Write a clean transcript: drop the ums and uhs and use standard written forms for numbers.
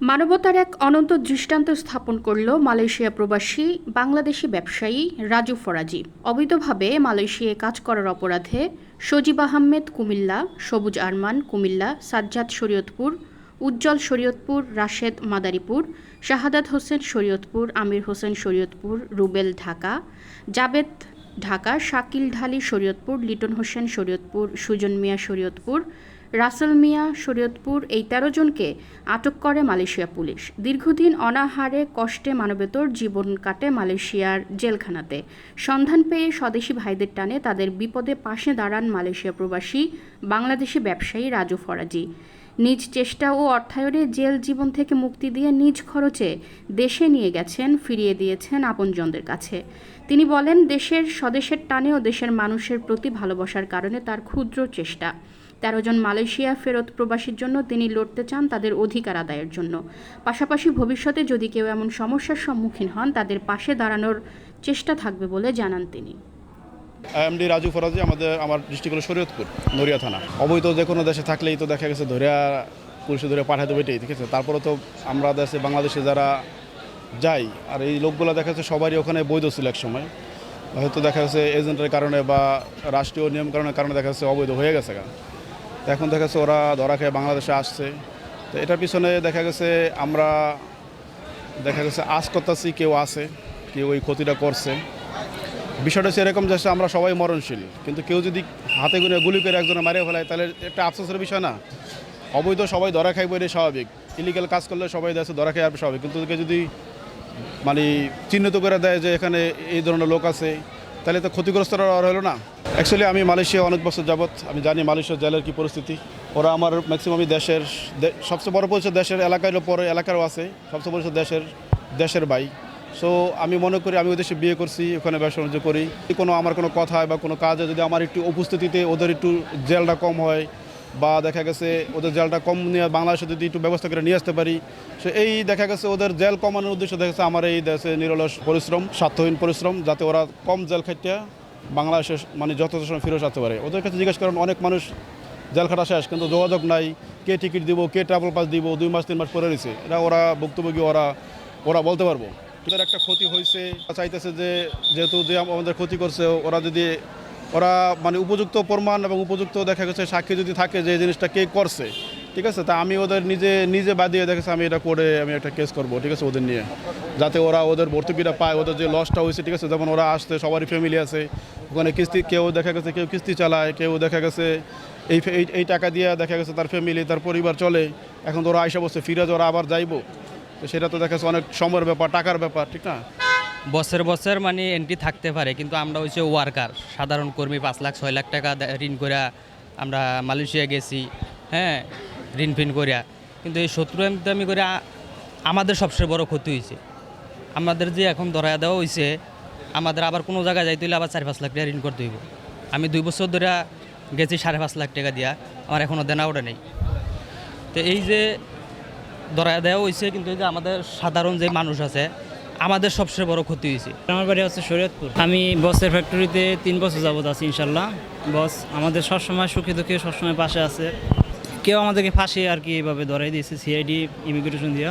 মানবতার এক অনন্ত দৃষ্টান্ত স্থাপন করল মালয়েশিয়া প্রবাসী বাংলাদেশি ব্যবসায়ী রাজু ফরাজি। অবৈধভাবে মালয়েশিয়ায় কাজ করার অপরাধে সজীব আহমেদ কুমিল্লা, সবুজ আরমান কুমিল্লা, সাজ্জাদ শরীয়তপুর, উজ্জ্বল শরীয়তপুর, রাশেদ মাদারীপুর, শাহাদাত হোসেন শরীয়তপুর, আমির হোসেন শরীয়তপুর, রুবেল ঢাকা, জাবেদ ঢাকা, শাকিল ঢালি শরীয়তপুর, লিটন হোসেন শরীয়তপুর, সুজন মিয়া শরীয়তপুর, রাসেল মিয়া শরীয়তপুর এই ১৩ জনকে আটক করে মালয়েশিয়া পুলিশ। দীর্ঘদিন অনাহারে কষ্টে মানবেতর জীবন কাটে মালয়েশিয়ার জেলখানাতে। সন্ধান পেয়ে স্বদেশি ভাইদের টানে তাদের বিপদে পাশে দাঁড়ান মালয়েশিয়া প্রবাসী বাংলাদেশি ব্যবসায়ী রাজু ফরাজি। নিজ চেষ্টা ও অর্থায়নে জেল জীবন থেকে মুক্তি দিয়ে নিজ খরচে দেশে নিয়ে গেছেন, ফিরিয়ে দিয়েছেন আপনজনদের কাছে। তিনি বলেন, দেশের স্বদেশের টানে ও দেশের মানুষের প্রতি ভালোবাসার কারণে তার ক্ষুদ্র চেষ্টা। ১৩ জন মালয়েশিয়া ফেরত প্রবাসীর জন্য তিনি লড়তে চান তাদের অধিকার আদায়ের জন্য। পাশাপাশি ভবিষ্যতে যদি কেউ এমন সমস্যার সম্মুখীন হন তাদের পাশে দাঁড়ানোর চেষ্টা থাকবে বলে জানান তিনি। এমডি রাজু ফরাজি আমার ডিস্ট্রিক্ট হলো শরীয়তপুর, নড়িয়া থানা। অবৈধ যে কোনো দেশে থাকলেই তো দেখা গেছে পুলিশে ধরে পাঠাতে দেবে, ঠিক আছে। তারপরে তো আমরা দেশে বাংলাদেশে যারা যাই, আর এই লোকগুলো দেখা যাচ্ছে সবারই ওখানে বৈধ ছিল এক সময়, হয়তো দেখা যাচ্ছে এজেন্টের কারণে বা রাষ্ট্রীয় নিয়মকানুনের কারণে দেখা যাচ্ছে অবৈধ হয়ে গেছে। এখন দেখা যাচ্ছে ওরা ধরা খেয়ে বাংলাদেশে আসছে। তো এটার পিছনে দেখা গেছে আমরা আজ করতেছি, কেউ আছে, কেউ ওই ক্ষতিটা করছে। বিষয়টা হচ্ছে এরকম যে আমরা সবাই মরণশীল, কিন্তু কেউ যদি হাতে গুনে গুলি করে একজনে মারিয়ে ফেলায় তাহলে একটা আফসোসের বিষয় না। অবৈধ সবাই ধরা খাইব, এটাই স্বাভাবিক। ইলিগাল কাজ করলে সবাই দেশে ধরা খাই আর স্বাভাবিক, কিন্তু যদি মানে চিহ্নিত করে দেয় যে এখানে এই ধরনের লোক আছে, তাহলে তো ক্ষতিগ্রস্তরা আর হলো না। অ্যাকচুয়ালি আমি মালয়েশিয়া অনেক বছর যাবৎ, আমি জানি মালয়েশিয়ার জেলের কী পরিস্থিতি। ওরা আমার ম্যাক্সিমামই দেশের সবচেয়ে বড় পরিচয় দেশের এলাকারও পরে এলাকারও আছে, সবচেয়ে পরিচয় দেশের ভাই। সো আমি মনে করি আমি ওই দেশে বিয়ে করছি, ওখানে ব্যবসা বাণিজ্য করি। আমার কোনো কথা বা কোনো কাজে যদি আমার একটু উপস্থিতিতে ওদের একটু জেলটা কম হয়, বা দেখা গেছে ওদের জেলটা কম নিয়ে বাংলাদেশে যদি একটু ব্যবস্থা করে নিয়ে আসতে পারি, সো এই দেখা গেছে ওদের জেল কমানোর উদ্দেশ্যে দেখা গেছে আমার এই দেশে নিরলস পরিশ্রম, স্বার্থহীন পরিশ্রম, যাতে ওরা কম জেল খাইতে বাংলাদেশে মানে যথেষ্ট সময় ফিরে আসতে পারে। ওদের কাছে জিজ্ঞেস করেন, অনেক মানুষ জেল খাটা শেষ, কিন্তু যোগাযোগ নাই, কে টিকিট দিব, কে ট্রাভেল পাস দিব, 2 মাস 3 মাস পরে রয়েছে। এটা ওরা ভুক্তভোগী, ওরা বলতে পারবো। ওদের একটা ক্ষতি হয়েছে, চাইতেছে যে যেহেতু যে আমাদের ক্ষতি করছে, ওরা মানে উপযুক্ত প্রমাণ এবং উপযুক্ত দেখা গেছে সাক্ষী যদি থাকে যে জিনিসটা কে করছে, ঠিক আছে, তা আমি ওদের নিজে বাদিয়ে দেখেছি আমি এটা করে আমি একটা কেস করবো, ঠিক আছে, ওদের নিয়ে, যাতে ওরা ওদের ভর্তুকিটা পায়, ওদের যে লসটা হয়েছে, ঠিক আছে। যেমন ওরা আসতে সবারই ফ্যামিলি আছে ওখানে, কিস্তি কেউ দেখা গেছে কেউ কিস্তি চালায়, কেউ দেখা গেছে এই টাকা দিয়ে দেখা গেছে তার ফ্যামিলি তার পরিবার চলে। এখন তো ওরা আইসা বসে ফিরে ওরা আবার যাইবো, তো সেটা তো দেখা যাচ্ছে অনেক সময়ের ব্যাপার, টাকার ব্যাপার, ঠিক না। বছর মানে এন্ট্রি থাকতে পারে, কিন্তু আমরা হচ্ছে ওয়ার্কার, সাধারণ কর্মী। 5 লাখ 6 লাখ টাকা ঋণ করে আমরা মালয়েশিয়া গেছি, হ্যাঁ, ঋণ ফিন করিয়া। কিন্তু এই শত্রু আমি করে আমাদের সবচেয়ে বড় ক্ষতি হয়েছে। আমাদের যে এখন ধরা দেওয়া হয়েছে, আমাদের আবার কোনো জায়গায় যাইতে হলে আবার 4-5 লাখ টাকা ঋণ করতে হইব। আমি 2 বছর ধরে গেছি 5.5 লাখ টাকা দিয়া, আমার এখনও দেনা ওটা নেই। তো এই যে ধরা দেওয়া হয়েছে, কিন্তু এই যে আমাদের সাধারণ যে মানুষ আছে, আমাদের সবচেয়ে বড় ক্ষতি হয়েছে। আমার বাড়ি হচ্ছে শরীয়তপুর। আমি বসের ফ্যাক্টরিতে 3 বছর যাবত আছি ইনশাল্লাহ। বস আমাদের সবসময় সুখে দুঃখে সবসময় পাশে আছে। কেউ আমাদেরকে ফাঁসিয়ে আর কি এভাবে ধরাই দিয়েছে, সিআইডি ইমিগ্রেশন দিয়া।